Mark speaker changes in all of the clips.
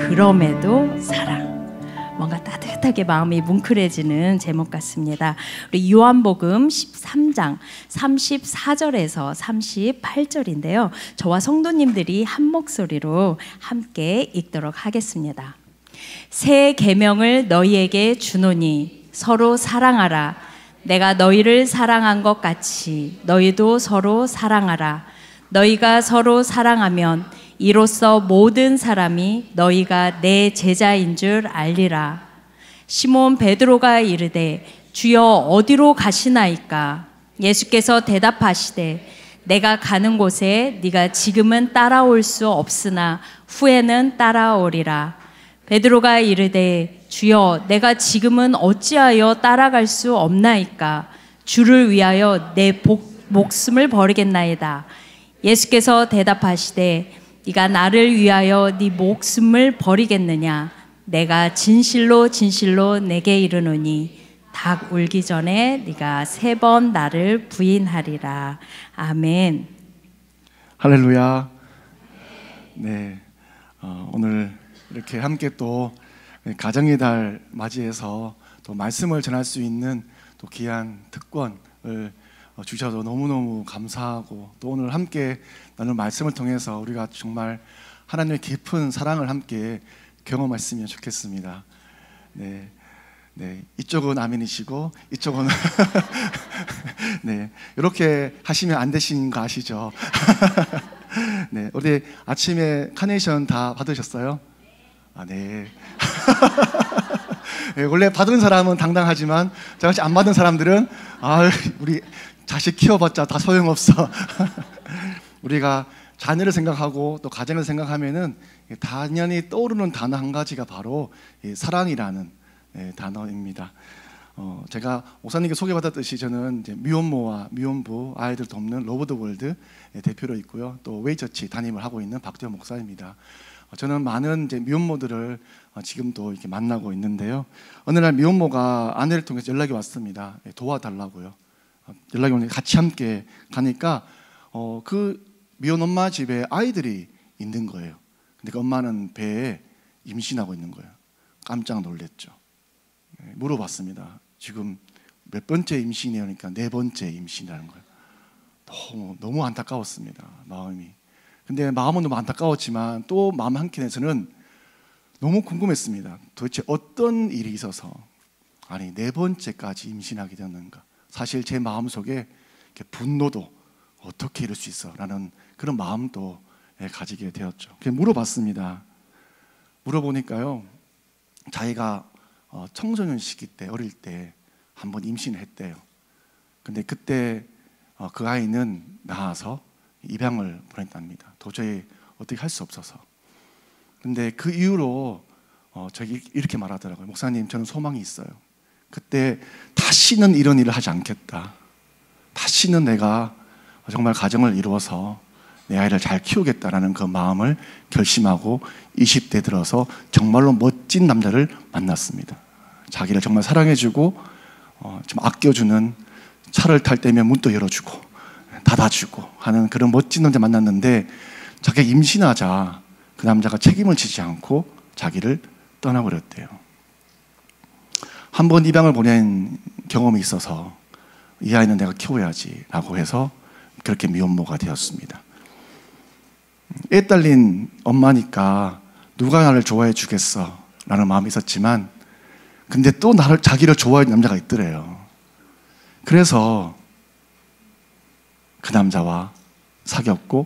Speaker 1: 그럼에도 사랑. 뭔가 따뜻하게 마음이 뭉클해지는 제목 같습니다. 우리 요한복음 13장 34절에서 38절인데요. 저와 성도님들이 한 목소리로 함께 읽도록 하겠습니다. 새 계명을 너희에게 주노니 서로 사랑하라. 내가 너희를 사랑한 것 같이 너희도 서로 사랑하라. 너희가 서로 사랑하면 이로써 모든 사람이 너희가 내 제자인 줄 알리라. 시몬 베드로가 이르되 주여 어디로 가시나이까? 예수께서 대답하시되 내가 가는 곳에 네가 지금은 따라올 수 없으나 후에는 따라오리라. 베드로가 이르되 주여 내가 지금은 어찌하여 따라갈 수 없나이까? 주를 위하여 내 목숨을 버리겠나이다. 예수께서 대답하시되 네가 나를 위하여 네 목숨을 버리겠느냐? 내가 진실로 진실로 내게 이르노니 닭 울기 전에 네가 3번 나를 부인하리라. 아멘.
Speaker 2: 할렐루야. 네, 오늘 이렇게 함께 또 가정의 달 맞이해서 또 말씀을 전할 수 있는 또 귀한 특권을 주셔서 너무너무 감사하고, 또 오늘 함께 나눌 말씀을 통해서 우리가 정말 하나님의 깊은 사랑을 함께 경험했으면 좋겠습니다. 네, 이쪽은 아멘이시고 이쪽은 네, 이렇게 하시면 안 되시는 거 아시죠? 네, 우리 아침에 카네이션 다 받으셨어요? 아, 네. 네, 원래 받은 사람은 당당하지만 저같이 안 받은 사람들은 우리 자식 키워봤자 다 소용없어. 우리가 자녀를 생각하고 또 가정을 생각하면은 당연히 떠오르는 단어 한 가지가 바로 사랑이라는 단어입니다. 제가 목사님께 소개받았듯이 저는 이제 미혼모와 미혼부 아이들 돕는 러브 더 월드 대표로 있고요. 또 웨이처치 담임을 하고 있는 박대현 목사입니다. 저는 많은 이제 미혼모들을 지금도 이렇게 만나고 있는데요. 어느 날 미혼모가 아내를 통해서 연락이 왔습니다. 도와달라고요. 연락이 오니 같이 함께 가니까 그 미혼 엄마 집에 아이들이 있는 거예요. 근데 그 엄마는 배에 임신하고 있는 거예요. 깜짝 놀랐죠. 물어봤습니다. 지금 몇 번째 임신이에요? 그러니까 4번째 임신이라는 거예요. 너무 안타까웠습니다. 마음이. 근데 마음은 너무 안타까웠지만 또 마음 한켠에서는 너무 궁금했습니다. 도대체 어떤 일이 있어서 4번째까지 임신하게 되었는가. 사실 제 마음속에 분노도 어떻게 이럴 수 있어? 라는 그런 마음도 가지게 되었죠. 그래서 물어봤습니다. 물어보니까요, 자기가 청소년 시기 때, 어릴 때 한번 임신을 했대요. 근데 그때 그 아이는 낳아서 입양을 보냈답니다. 도저히 어떻게 할 수 없어서. 근데 그 이후로 저기 이렇게 말하더라고요. 목사님, 저는 소망이 있어요. 그때 다시는 이런 일을 하지 않겠다. 다시는 내가 정말 가정을 이루어서 내 아이를 잘 키우겠다라는 그 마음을 결심하고 20대 들어서 정말로 멋진 남자를 만났습니다. 자기를 정말 사랑해주고 좀 아껴주는, 차를 탈 때면 문도 열어주고 닫아주고 하는 그런 멋진 남자 만났는데, 자기가 임신하자 그 남자가 책임을 지지 않고 자기를 떠나버렸대요. 한 번 입양을 보낸 경험이 있어서 이 아이는 내가 키워야지 라고 해서 그렇게 미혼모가 되었습니다. 애 딸린 엄마니까 누가 나를 좋아해 주겠어 라는 마음이 있었지만, 근데 또 자기를 좋아하는 남자가 있더래요. 그래서 그 남자와 사귀었고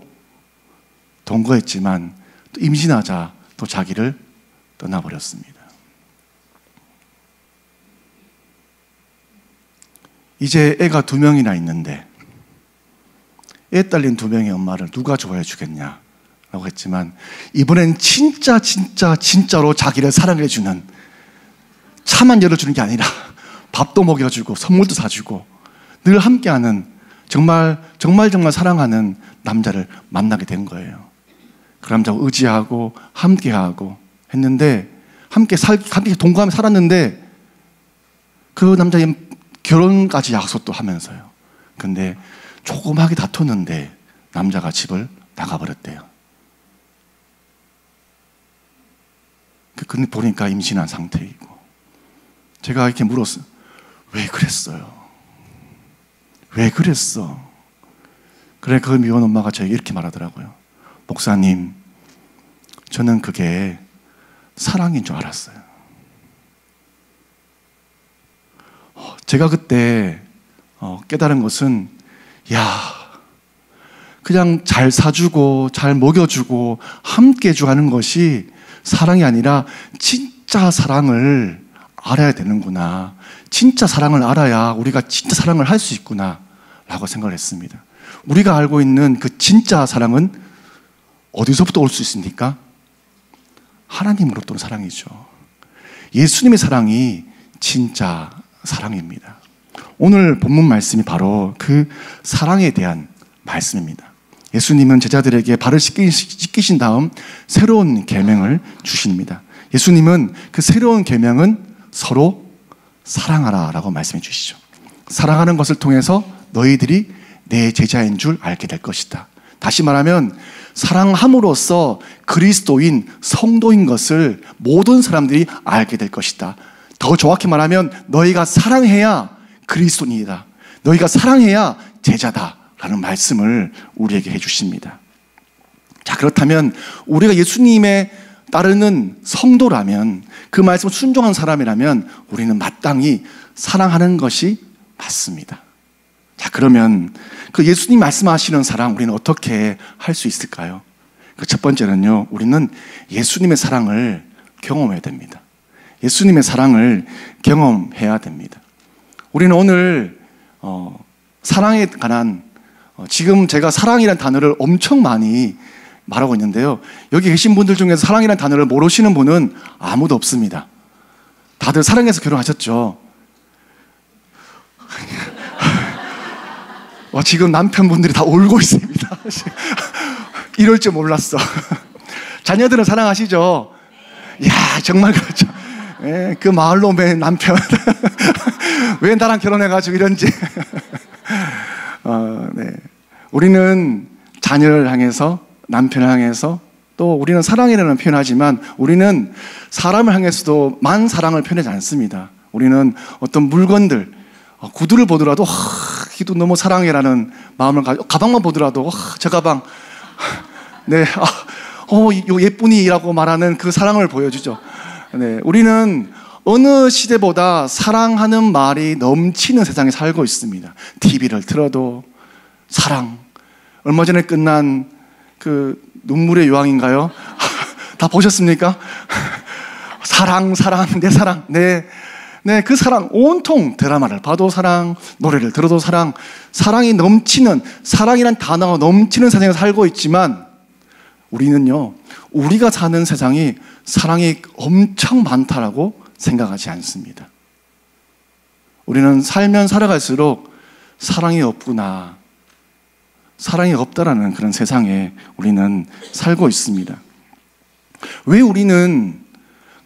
Speaker 2: 동거했지만 또 임신하자 또 자기를 떠나버렸습니다. 이제 애가 2명이나 있는데 애 딸린 2명의 엄마를 누가 좋아해 주겠냐 라고 했지만, 이번엔 진짜로 자기를 사랑해주는, 차만 열어주는 게 아니라 밥도 먹여주고 선물도 사주고 늘 함께하는, 정말 사랑하는 남자를 만나게 된 거예요. 그 남자와 의지하고 함께하고 했는데, 함께 동거하며 살았는데 그 남자의 결혼까지 약속도 하면서요. 근데 조그맣게 다퉜는데 남자가 집을 나가버렸대요. 근데 보니까 임신한 상태이고. 제가 이렇게 물었어요. 왜 그랬어요? 왜 그랬어? 그래, 그 미혼 엄마가 저에게 이렇게 말하더라고요. 목사님, 저는 그게 사랑인 줄 알았어요. 제가 그때 깨달은 것은, 야, 그냥 잘 사주고 잘 먹여주고 함께 해주는 것이 사랑이 아니라 진짜 사랑을 알아야 되는구나. 진짜 사랑을 알아야 우리가 진짜 사랑을 할 수 있구나 라고 생각을 했습니다. 우리가 알고 있는 그 진짜 사랑은 어디서부터 올 수 있습니까? 하나님으로부터 오는 사랑이죠. 예수님의 사랑이 진짜 사랑입니다. 오늘 본문 말씀이 바로 그 사랑에 대한 말씀입니다. 예수님은 제자들에게 발을 씻기신 다음 새로운 계명을 주십니다. 예수님은 그 새로운 계명은 서로 사랑하라 라고 말씀해 주시죠. 사랑하는 것을 통해서 너희들이 내 제자인 줄 알게 될 것이다. 다시 말하면 사랑함으로써 그리스도인 성도인 것을 모든 사람들이 알게 될 것이다. 더 정확히 말하면 너희가 사랑해야 그리스도인이다. 너희가 사랑해야 제자다 라는 말씀을 우리에게 해주십니다. 자, 그렇다면 우리가 예수님의 따르는 성도라면, 그 말씀을 순종한 사람이라면 우리는 마땅히 사랑하는 것이 맞습니다. 자, 그러면 그 예수님 말씀하시는 사랑 우리는 어떻게 할 수 있을까요? 그 첫 번째는요, 우리는 예수님의 사랑을 경험해야 됩니다. 예수님의 사랑을 경험해야 됩니다. 우리는 오늘 사랑에 관한 지금 제가 사랑이라는 단어를 엄청 많이 말하고 있는데요, 여기 계신 분들 중에서 사랑이라는 단어를 모르시는 분은 아무도 없습니다. 다들 사랑해서 결혼하셨죠? 지금 남편분들이 다 울고 있습니다. 이럴 줄 몰랐어. 자녀들은 사랑하시죠? 이야, 정말 그렇죠. 예, 그 마을놈의 남편 왜 나랑 결혼해가지고 이런지. 네. 우리는 자녀를 향해서, 남편을 향해서, 또 우리는 사랑이라는 표현하지만 우리는 사람을 향해서도 만 사랑을 표현하지 않습니다. 우리는 어떤 물건들, 구두를 보더라도 기도 너무 사랑해라는 마음을 가지고, 가방만 보더라도 저 가방 네, 요 예쁜이라고 말하는 그 사랑을 보여주죠. 네, 우리는 어느 시대보다 사랑하는 말이 넘치는 세상에 살고 있습니다. TV를 틀어도 사랑. 얼마 전에 끝난 그 눈물의 여왕인가요? 다 보셨습니까? 사랑, 내 사랑, 네, 그 사랑, 온통 드라마를 봐도 사랑, 노래를 들어도 사랑, 사랑이 넘치는, 사랑이란 단어가 넘치는 세상에 살고 있지만 우리는요, 우리가 사는 세상이 사랑이 엄청 많다라고 생각하지 않습니다. 우리는 살면 살아갈수록 사랑이 없구나, 사랑이 없다라는 그런 세상에 우리는 살고 있습니다. 왜 우리는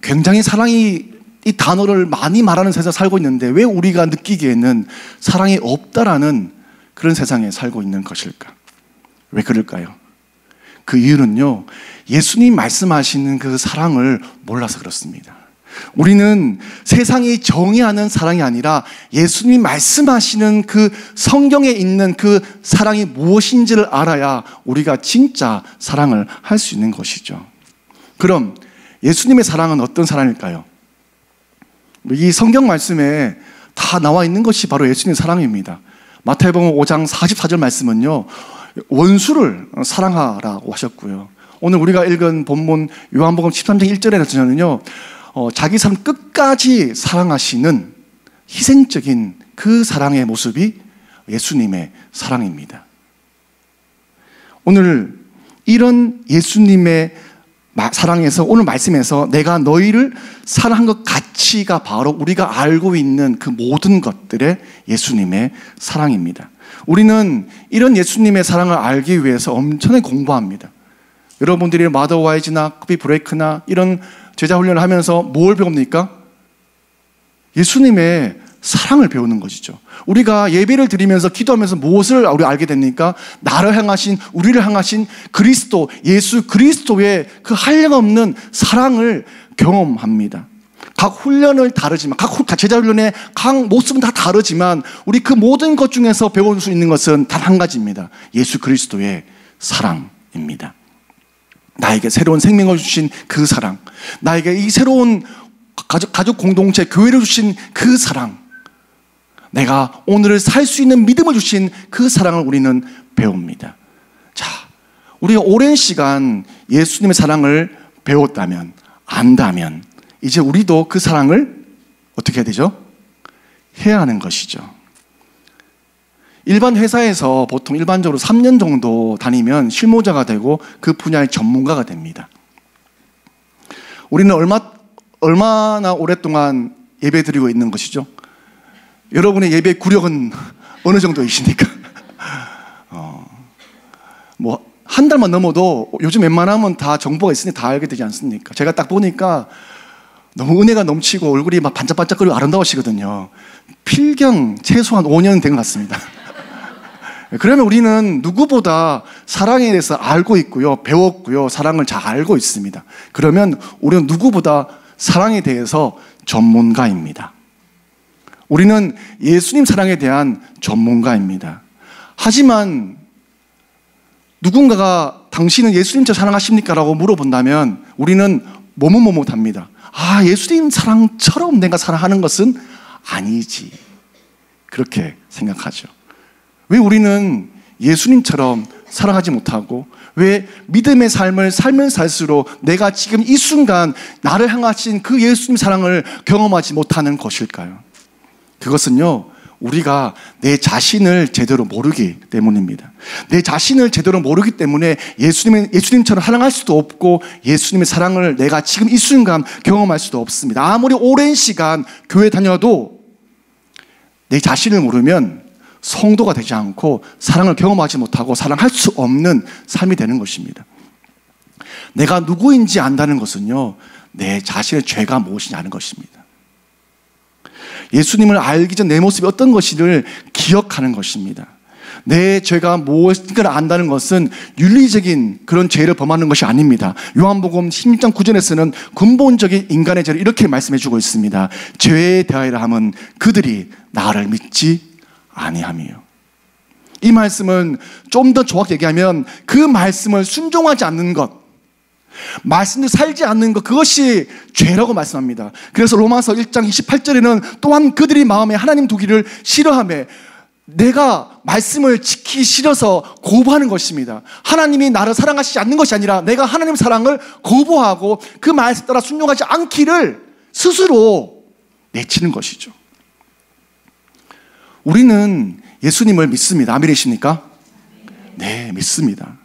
Speaker 2: 굉장히 사랑이, 이 단어를 많이 말하는 세상에 살고 있는데 왜 우리가 느끼기에는 사랑이 없다라는 그런 세상에 살고 있는 것일까? 왜 그럴까요? 그 이유는요, 예수님 말씀하시는 그 사랑을 몰라서 그렇습니다. 우리는 세상이 정의하는 사랑이 아니라 예수님 말씀하시는 그 성경에 있는 그 사랑이 무엇인지를 알아야 우리가 진짜 사랑을 할 수 있는 것이죠. 그럼 예수님의 사랑은 어떤 사랑일까요? 이 성경 말씀에 다 나와 있는 것이 바로 예수님의 사랑입니다. 마태복음 5장 44절 말씀은요, 원수를 사랑하라고 하셨고요. 오늘 우리가 읽은 본문 요한복음 13장 1절에는요, 자기 삶 끝까지 사랑하시는 희생적인 그 사랑의 모습이 예수님의 사랑입니다. 오늘 이런 예수님의 사랑에서, 오늘 말씀에서 내가 너희를 사랑한 것 가치가 바로 우리가 알고 있는 그 모든 것들의 예수님의 사랑입니다. 우리는 이런 예수님의 사랑을 알기 위해서 엄청나게 공부합니다. 여러분들이 마더와이즈나 커피 브레이크나 이런 제자 훈련을 하면서 뭘 배웁니까? 예수님의 사랑을 배우는 것이죠. 우리가 예배를 드리면서 기도하면서 무엇을 우리 알게 됩니까? 나를 향하신, 우리를 향하신 그리스도, 예수 그리스도의 그 한량없는 사랑을 경험합니다. 각 훈련을 다르지만, 각 제자 훈련의 각 모습은 다 다르지만 우리 그 모든 것 중에서 배울 수 있는 것은 단 한 가지입니다. 예수 그리스도의 사랑입니다. 나에게 새로운 생명을 주신 그 사랑, 나에게 이 새로운 가족 공동체, 교회를 주신 그 사랑, 내가 오늘을 살 수 있는 믿음을 주신 그 사랑을 우리는 배웁니다. 자, 우리가 오랜 시간 예수님의 사랑을 배웠다면, 안다면 이제 우리도 그 사랑을 어떻게 해야 되죠? 해야 하는 것이죠. 일반 회사에서 보통 일반적으로 3년 정도 다니면 실무자가 되고 그 분야의 전문가가 됩니다. 우리는 얼마나 오랫동안 예배 드리고 있는 것이죠? 여러분의 예배 구력은 어느 정도이십니까? 한 달만 넘어도 요즘 웬만하면 다 정보가 있으니 다 알게 되지 않습니까? 제가 딱 보니까 너무 은혜가 넘치고 얼굴이 막 반짝반짝거리고 아름다우시거든요. 필경 최소한 5년 된 것 같습니다. 그러면 우리는 누구보다 사랑에 대해서 알고 있고요, 배웠고요, 사랑을 잘 알고 있습니다. 그러면 우리는 누구보다 사랑에 대해서 전문가입니다. 우리는 예수님 사랑에 대한 전문가입니다. 하지만 누군가가 당신은 예수님처럼 사랑하십니까? 라고 물어본다면 우리는 머뭇머뭇합니다. 예수님 사랑처럼 내가 사랑하는 것은 아니지. 그렇게 생각하죠. 왜 우리는 예수님처럼 살아가지 못하고, 왜 믿음의 삶을 살면 살수록 내가 지금 이 순간 나를 향하신 그 예수님 사랑을 경험하지 못하는 것일까요? 그것은요, 우리가 내 자신을 제대로 모르기 때문입니다. 내 자신을 제대로 모르기 때문에 예수님처럼 사랑할 수도 없고 예수님의 사랑을 내가 지금 이 순간 경험할 수도 없습니다. 아무리 오랜 시간 교회 다녀도 내 자신을 모르면 성도가 되지 않고 사랑을 경험하지 못하고 사랑할 수 없는 삶이 되는 것입니다. 내가 누구인지 안다는 것은요, 내 자신의 죄가 무엇이냐 하는 것입니다. 예수님을 알기 전 내 모습이 어떤 것인지를 기억하는 것입니다. 내 죄가 무엇인가를 안다는 것은 윤리적인 그런 죄를 범하는 것이 아닙니다. 요한복음 16장 9절에서는 근본적인 인간의 죄를 이렇게 말씀해 주고 있습니다. 죄에 대하여라 함은 그들이 나를 믿지 아니함이요. 이 말씀은 좀 더 정확히 얘기하면 그 말씀을 순종하지 않는 것, 말씀대로 살지 않는 것, 그것이 죄라고 말씀합니다. 그래서 로마서 1장 28절에는 또한 그들이 마음에 하나님 두기를 싫어하며, 내가 말씀을 지키기 싫어서 거부하는 것입니다. 하나님이 나를 사랑하시지 않는 것이 아니라 내가 하나님의 사랑을 거부하고 그 말씀 따라 순종하지 않기를 스스로 내치는 것이죠. 우리는 예수님을 믿습니다. 아멘이십니까? 네, 믿습니다.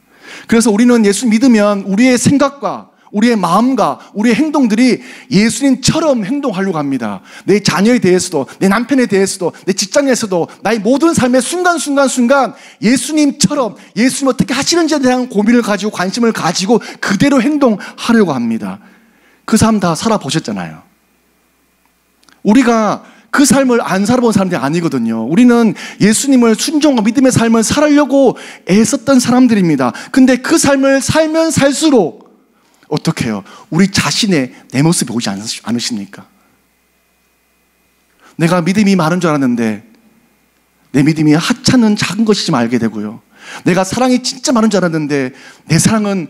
Speaker 2: 그래서 우리는 예수 믿으면 우리의 생각과 우리의 마음과 우리의 행동들이 예수님처럼 행동하려고 합니다. 내 자녀에 대해서도, 내 남편에 대해서도, 내 직장에서도, 나의 모든 삶의 순간순간 예수님처럼, 예수님 어떻게 하시는지에 대한 고민을 가지고 관심을 가지고 그대로 행동하려고 합니다. 그 삶 다 살아보셨잖아요. 우리가 그 삶을 안 살아본 사람들이 아니거든요. 우리는 예수님을 순종과 믿음의 삶을 살려고 애썼던 사람들입니다. 근데 그 삶을 살면 살수록 어떻게 해요? 우리 자신의 내 모습이 오지 않으십니까? 내가 믿음이 많은 줄 알았는데 내 믿음이 하찮은 작은 것이지 알게 되고요. 내가 사랑이 진짜 많은 줄 알았는데 내 사랑은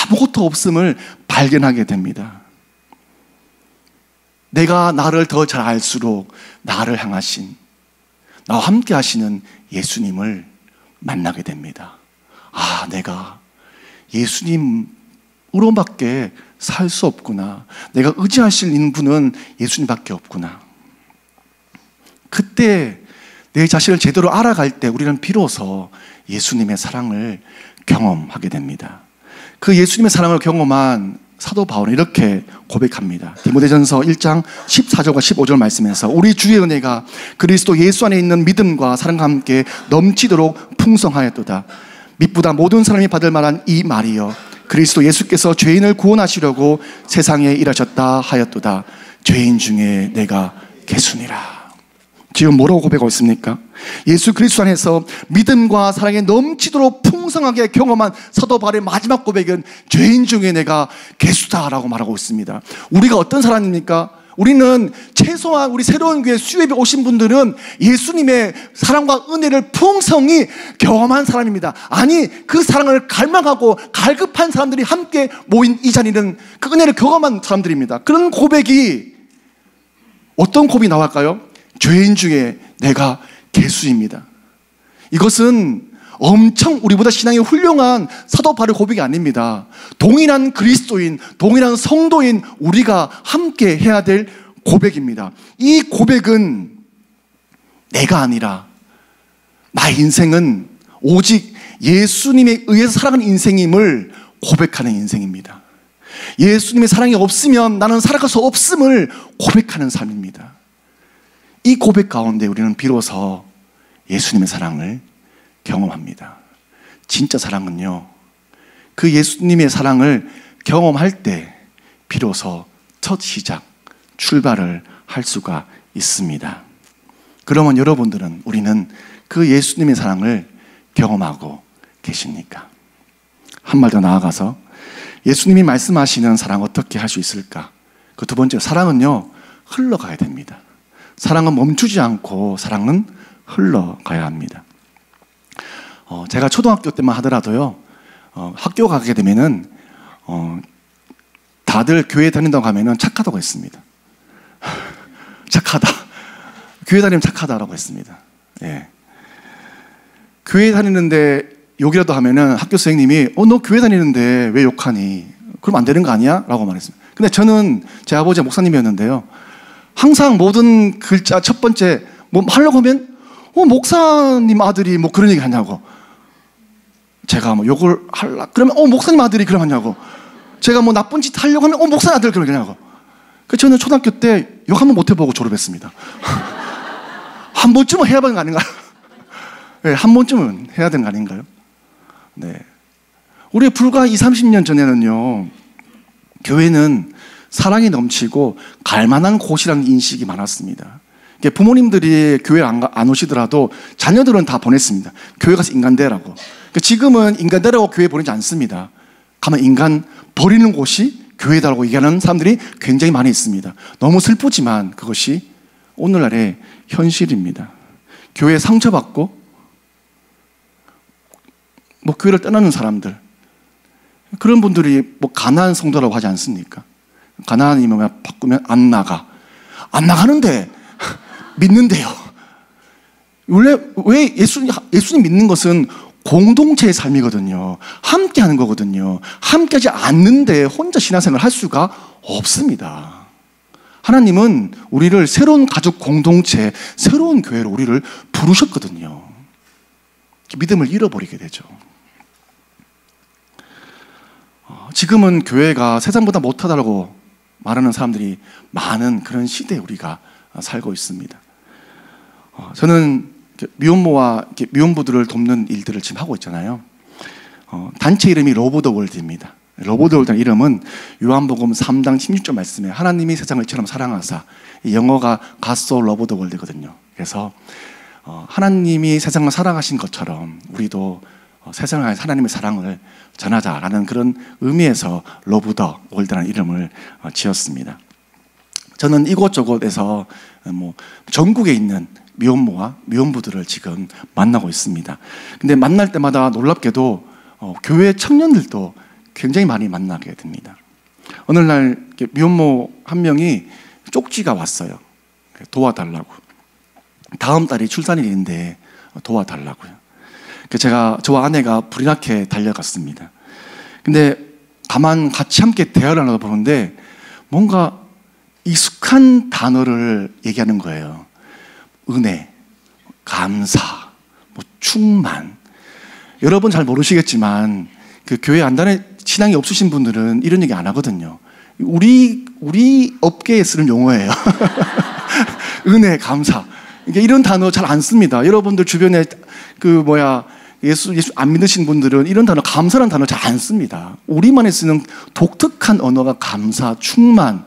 Speaker 2: 아무것도 없음을 발견하게 됩니다. 내가 나를 더 잘 알수록 나를 향하신, 나와 함께 하시는 예수님을 만나게 됩니다. 내가 예수님으로밖에 살 수 없구나. 내가 의지하실 있는 분은 예수님밖에 없구나. 그때 내 자신을 제대로 알아갈 때 우리는 비로소 예수님의 사랑을 경험하게 됩니다. 그 예수님의 사랑을 경험한 사도 바울은 이렇게 고백합니다. 디모데전서 1장 14절과 15절 말씀에서 우리 주의 은혜가 그리스도 예수 안에 있는 믿음과 사랑과 함께 넘치도록 풍성하였도다. 믿보다 모든 사람이 받을 만한 이 말이여, 그리스도 예수께서 죄인을 구원하시려고 세상에 일하셨다 하였도다. 죄인 중에 내가 개순이라. 지금 뭐라고 고백하고 있습니까? 예수 그리스도 안에서 믿음과 사랑에 넘치도록 풍성하게 경험한 사도 바울의 마지막 고백은 죄인 중에 내가 괴수다라고 말하고 있습니다. 우리가 어떤 사람입니까? 우리는 최소한 우리 새로운 교회 수협에 오신 분들은 예수님의 사랑과 은혜를 풍성히 경험한 사람입니다. 아니, 그 사랑을 갈망하고 갈급한 사람들이 함께 모인 이 자리는 그 은혜를 경험한 사람들입니다. 그런 고백이 어떤 고백이 나올까요? 죄인 중에 내가 괴수입니다. 이것은 엄청 우리보다 신앙이 훌륭한 사도 바울의 고백이 아닙니다. 동일한 그리스도인, 동일한 성도인 우리가 함께 해야 될 고백입니다. 이 고백은 내가 아니라 나의 인생은 오직 예수님에 의해서 살아가는 인생임을 고백하는 인생입니다. 예수님의 사랑이 없으면 나는 살아갈 수 없음을 고백하는 삶입니다. 이 고백 가운데 우리는 비로소 예수님의 사랑을 경험합니다. 진짜 사랑은요, 그 예수님의 사랑을 경험할 때 비로소 첫 시작, 출발을 할 수가 있습니다. 그러면 여러분들은, 우리는 그 예수님의 사랑을 경험하고 계십니까? 한 발 더 나아가서 예수님이 말씀하시는 사랑 어떻게 할 수 있을까? 그 두 번째, 사랑은요, 흘러가야 됩니다. 사랑은 멈추지 않고 사랑은 흘러가야 합니다. 제가 초등학교 때만 하더라도요, 학교 가게 되면은 다들 교회 다닌다고 하면은 착하다고 했습니다. 착하다. 교회 다니면 착하다라고 했습니다. 예. 교회 다니는데 욕이라도 하면은 학교 선생님이 너 교회 다니는데 왜 욕하니? 그럼 안 되는 거 아니야? 라고 말했습니다. 근데 저는 제 아버지가 목사님이었는데요, 항상 모든 글자 첫 번째 뭐 하려고 하면 목사님 아들이 뭐 그런 얘기 하냐고, 제가 뭐 욕을 하려 그러면 목사님 아들이 그럼 하냐고, 제가 뭐 나쁜 짓 하려고 하면 목사님 아들 그러냐고. 그래서 저는 초등학교 때 욕 한 번 못 해보고 졸업했습니다. 한 번쯤은 해야 되는 거 아닌가요? 네, 한 번쯤은 해야 되는 거 아닌가요? 네. 우리 불과 20-30년 전에는요, 교회는 사랑이 넘치고 갈만한 곳이라는 인식이 많았습니다. 부모님들이 교회 안 오시더라도 자녀들은 다 보냈습니다. 교회 가서 인간 되라고. 지금은 인간 되라고 교회 보내지 않습니다. 가면 인간 버리는 곳이 교회다라고 얘기하는 사람들이 굉장히 많이 있습니다. 너무 슬프지만 그것이 오늘날의 현실입니다. 교회에 상처받고 뭐 교회를 떠나는 사람들, 그런 분들이 뭐 가난한 성도라고 하지 않습니까? 가난이면 바꾸면 안 나가는데 믿는데요. 원래 왜 예수님 믿는 것은 공동체의 삶이거든요. 함께 하는 거거든요. 함께 하지 않는데 혼자 신앙생활을 할 수가 없습니다. 하나님은 우리를 새로운 가족 공동체, 새로운 교회로 우리를 부르셨거든요. 믿음을 잃어버리게 되죠. 지금은 교회가 세상보다 못하다고 말하는 사람들이 많은 그런 시대에 우리가 살고 있습니다. 저는 미혼모와 미혼부들을 돕는 일들을 지금 하고 있잖아요. 단체 이름이 러브 더 월드입니다. 러브 더 월드라는 이름은 요한복음 3장 16절 말씀에 하나님이 세상을 이처럼 사랑하사, 영어가 God so loved the world거든요. 그래서 하나님이 세상을 사랑하신 것처럼 우리도 세상을 향해 하나님의 사랑을 전하자라는 그런 의미에서 러브 더 월드라는 이름을 지었습니다. 저는 이곳저곳에서 뭐 전국에 있는 미혼모와 미혼부들을 지금 만나고 있습니다. 근데 만날 때마다 놀랍게도 교회 청년들도 굉장히 많이 만나게 됩니다. 어느 날 미혼모 한 명이 쪽지가 왔어요. 도와달라고. 다음 달이 출산일인데 도와달라고요. 제가 저와 아내가 불이 나게 달려갔습니다. 근데 같이 함께 대화를 하다 보는데 뭔가 익숙한 단어를 얘기하는 거예요. 은혜, 감사, 뭐 충만. 여러분 잘 모르시겠지만 그 교회 안단에 신앙이 없으신 분들은 이런 얘기 안 하거든요. 우리 업계에 쓰는 용어예요. 은혜, 감사. 이런 단어 잘 안 씁니다. 여러분들 주변에 예수 안 믿으신 분들은 이런 단어, 감사라는 단어 잘 안 씁니다. 우리만에 쓰는 독특한 언어가 감사, 충만,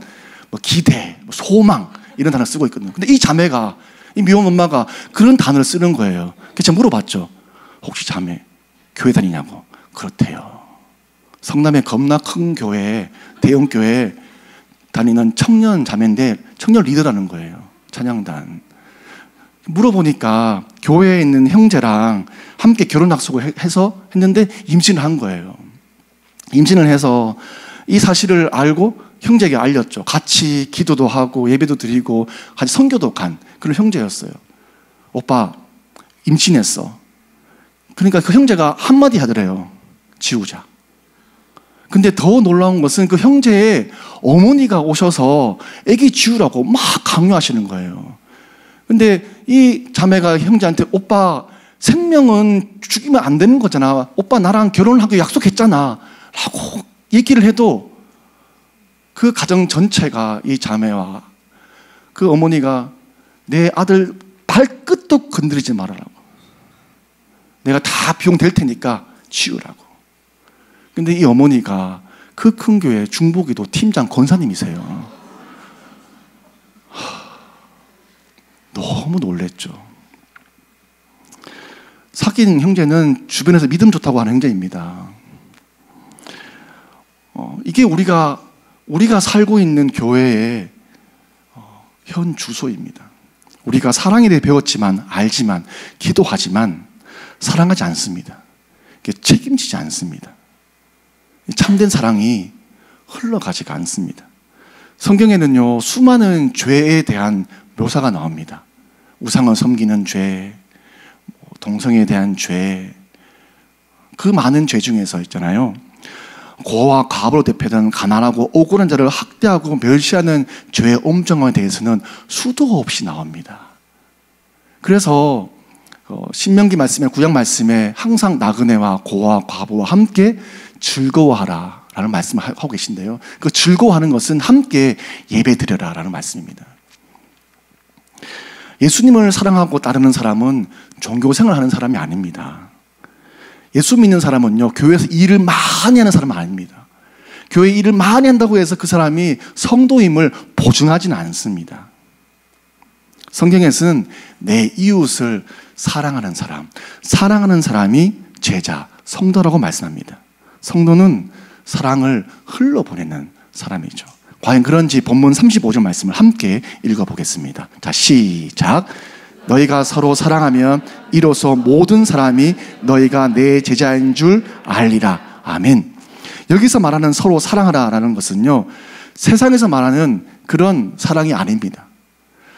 Speaker 2: 뭐 기대, 뭐 소망 이런 단어 쓰고 있거든요. 근데 이 자매가 이 미혼 엄마가 그런 단어를 쓰는 거예요. 그래서 제가 물어봤죠. 혹시 자매 교회 다니냐고. 그렇대요. 성남의 겁나 큰 교회, 대형 교회 다니는 청년 자매인데 청년 리더라는 거예요. 찬양단. 물어보니까 교회에 있는 형제랑 함께 결혼 약속을 해서 했는데 임신을 한 거예요. 임신을 해서 이 사실을 알고 형제에게 알렸죠. 같이 기도도 하고 예배도 드리고 같이 선교도 간 그런 형제였어요. 오빠 임신했어. 그러니까 그 형제가 한마디 하더래요. 지우자. 근데 더 놀라운 것은 그 형제의 어머니가 오셔서 아기 지우라고 막 강요하시는 거예요. 근데 이 자매가 형제한테 오빠 생명은 죽이면 안 되는 거잖아. 오빠 나랑 결혼하기로 약속했잖아. 라고 얘기를 해도 그 가정 전체가 이 자매와 그 어머니가 내 아들 발끝도 건드리지 말아라고. 내가 다 비용 될 테니까 치우라고. 근데 이 어머니가 그 큰 교회 중보기도 팀장 권사님이세요. 너무 놀랬죠. 사귄 형제는 주변에서 믿음 좋다고 하는 형제입니다. 이게 우리가 살고 있는 교회의 현 주소입니다. 우리가 사랑에 대해 배웠지만 알지만 기도하지만 사랑하지 않습니다. 책임지지 않습니다. 참된 사랑이 흘러가지가 않습니다. 성경에는요 수많은 죄에 대한 묘사가 나옵니다. 우상을 섬기는 죄, 동성애에 대한 죄, 그 많은 죄 중에서 있잖아요. 고와 과부로 대표되는 가난하고 억울한 자를 학대하고 멸시하는 죄의 엄정함에 대해서는 수도 없이 나옵니다. 그래서 신명기 말씀에 구약 말씀에 항상 나그네와 고와 과부와 함께 즐거워하라 라는 말씀을 하고 계신데요. 그 즐거워하는 것은 함께 예배 드려라 라는 말씀입니다. 예수님을 사랑하고 따르는 사람은 종교생활을 하는 사람이 아닙니다. 예수 믿는 사람은요 교회에서 일을 많이 하는 사람은 아닙니다. 교회 일을 많이 한다고 해서 그 사람이 성도임을 보증하지는 않습니다. 성경에서는 내 이웃을 사랑하는 사람이 제자, 성도라고 말씀합니다. 성도는 사랑을 흘러보내는 사람이죠. 과연 그런지 본문 35절 말씀을 함께 읽어보겠습니다. 자, 시작. 너희가 서로 사랑하면 이로써 모든 사람이 너희가 내 제자인 줄 알리라. 아멘. 여기서 말하는 서로 사랑하라라는 것은요 세상에서 말하는 그런 사랑이 아닙니다.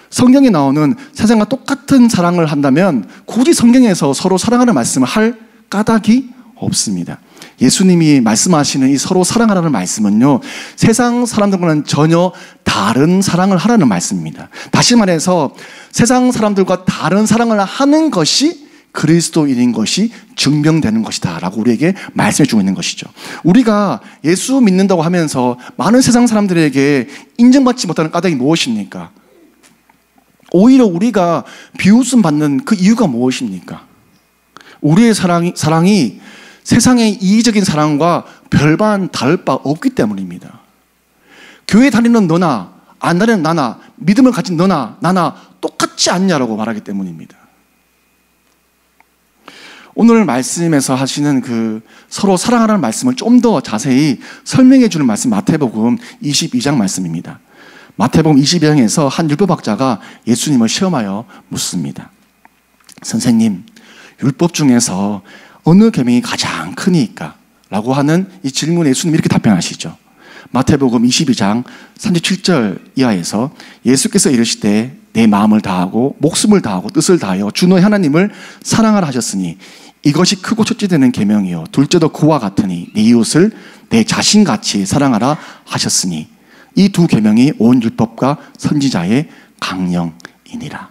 Speaker 2: 성경에 나오는 세상과 똑같은 사랑을 한다면 굳이 성경에서 서로 사랑하는 말씀을 할 까닭이 없습니다. 예수님이 말씀하시는 이 서로 사랑하라는 말씀은요 세상 사람들과는 전혀 다른 사랑을 하라는 말씀입니다. 다시 말해서 세상 사람들과 다른 사랑을 하는 것이 그리스도인인 것이 증명되는 것이다 라고 우리에게 말씀해 주고 있는 것이죠. 우리가 예수 믿는다고 하면서 많은 세상 사람들에게 인정받지 못하는 까닭이 무엇입니까? 오히려 우리가 비웃음 받는 그 이유가 무엇입니까? 우리의 사랑이 세상의 이기적인 사랑과 별반 다를 바 없기 때문입니다. 교회 다니는 너나 안 다니는 나나 믿음을 가진 너나 나나 똑같지 않냐라고 말하기 때문입니다. 오늘 말씀에서 하시는 그 서로 사랑하라는 말씀을 좀 더 자세히 설명해 주는 말씀 마태복음 22장 말씀입니다. 마태복음 22장에서 한 율법학자가 예수님을 시험하여 묻습니다. 선생님, 율법 중에서 어느 계명이 가장 크니까? 라고 하는 이 질문에 예수님이 이렇게 답변하시죠. 마태복음 22장 37절 이하에서 예수께서 이르시되 내 마음을 다하고 목숨을 다하고 뜻을 다하여 주 너의 하나님을 사랑하라 하셨으니 이것이 크고 첫째 되는 계명이요 둘째도 그와 같으니 네 이웃을 내 자신같이 사랑하라 하셨으니 이 두 계명이 온 율법과 선지자의 강령이니라.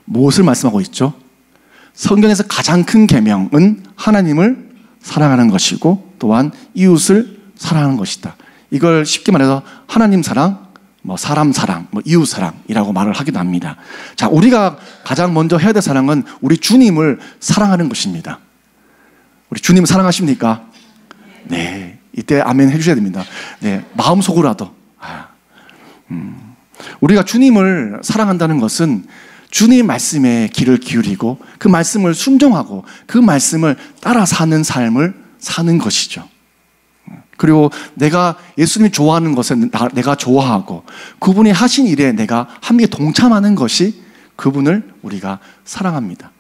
Speaker 2: 무엇을 말씀하고 있죠? 성경에서 가장 큰 계명은 하나님을 사랑하는 것이고 또한 이웃을 사랑하는 것이다. 이걸 쉽게 말해서 하나님 사랑, 사람 사랑, 이웃 사랑이라고 말을 하기도 합니다. 자, 우리가 가장 먼저 해야 될 사랑은 우리 주님을 사랑하는 것입니다. 우리 주님 사랑하십니까? 네. 이때 아멘 해주셔야 됩니다. 네. 마음속으로라도. 우리가 주님을 사랑한다는 것은 주님 말씀에 귀를 기울이고 그 말씀을 순종하고 그 말씀을 따라 사는 삶을 사는 것이죠. 그리고 내가 예수님이 좋아하는 것을 내가 좋아하고 그분이 하신 일에 내가 함께 동참하는 것이 그분을 우리가 사랑합니다.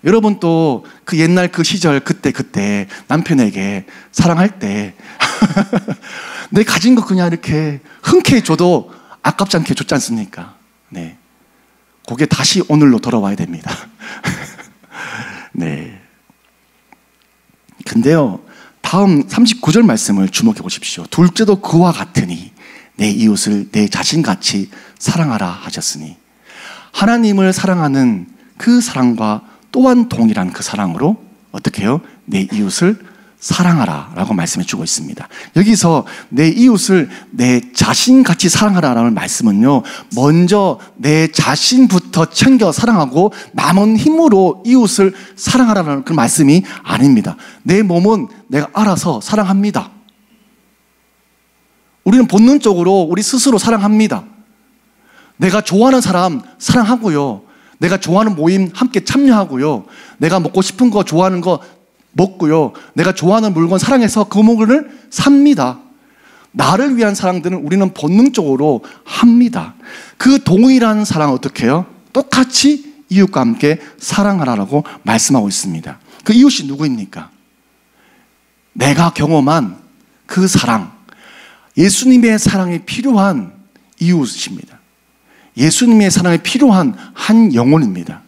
Speaker 2: 여러분 또 그 옛날 그 시절 그때 남편에게 사랑할 때 내 가진 거 그냥 이렇게 흔쾌히 줘도 아깝지 않게 줬지 않습니까? 네. 그게 다시 오늘로 돌아와야 됩니다. 네. 근데요, 다음 39절 말씀을 주목해 보십시오. 둘째도 그와 같으니 내 이웃을 내 자신같이 사랑하라 하셨으니, 하나님을 사랑하는 그 사랑과 또한 동일한 그 사랑으로 어떻게 해요? 내 이웃을 사랑하라 라고 말씀해 주고 있습니다. 여기서 내 이웃을 내 자신같이 사랑하라 라는 말씀은요, 먼저 내 자신부터 챙겨 사랑하고 남은 힘으로 이웃을 사랑하라는 그 말씀이 아닙니다. 내 몸은 내가 알아서 사랑합니다. 우리는 본능적으로 우리 스스로 사랑합니다. 내가 좋아하는 사람 사랑하고요, 내가 좋아하는 모임 함께 참여하고요, 내가 먹고 싶은 거 좋아하는 거 먹고요, 내가 좋아하는 물건 사랑해서 그 물건을 삽니다. 나를 위한 사랑들은 우리는 본능적으로 합니다. 그 동일한 사랑 어떻게 해요? 똑같이 이웃과 함께 사랑하라고 말씀하고 있습니다. 그 이웃이 누구입니까? 내가 경험한 그 사랑, 예수님의 사랑이 필요한 이웃입니다. 예수님의 사랑이 필요한 한 영혼입니다.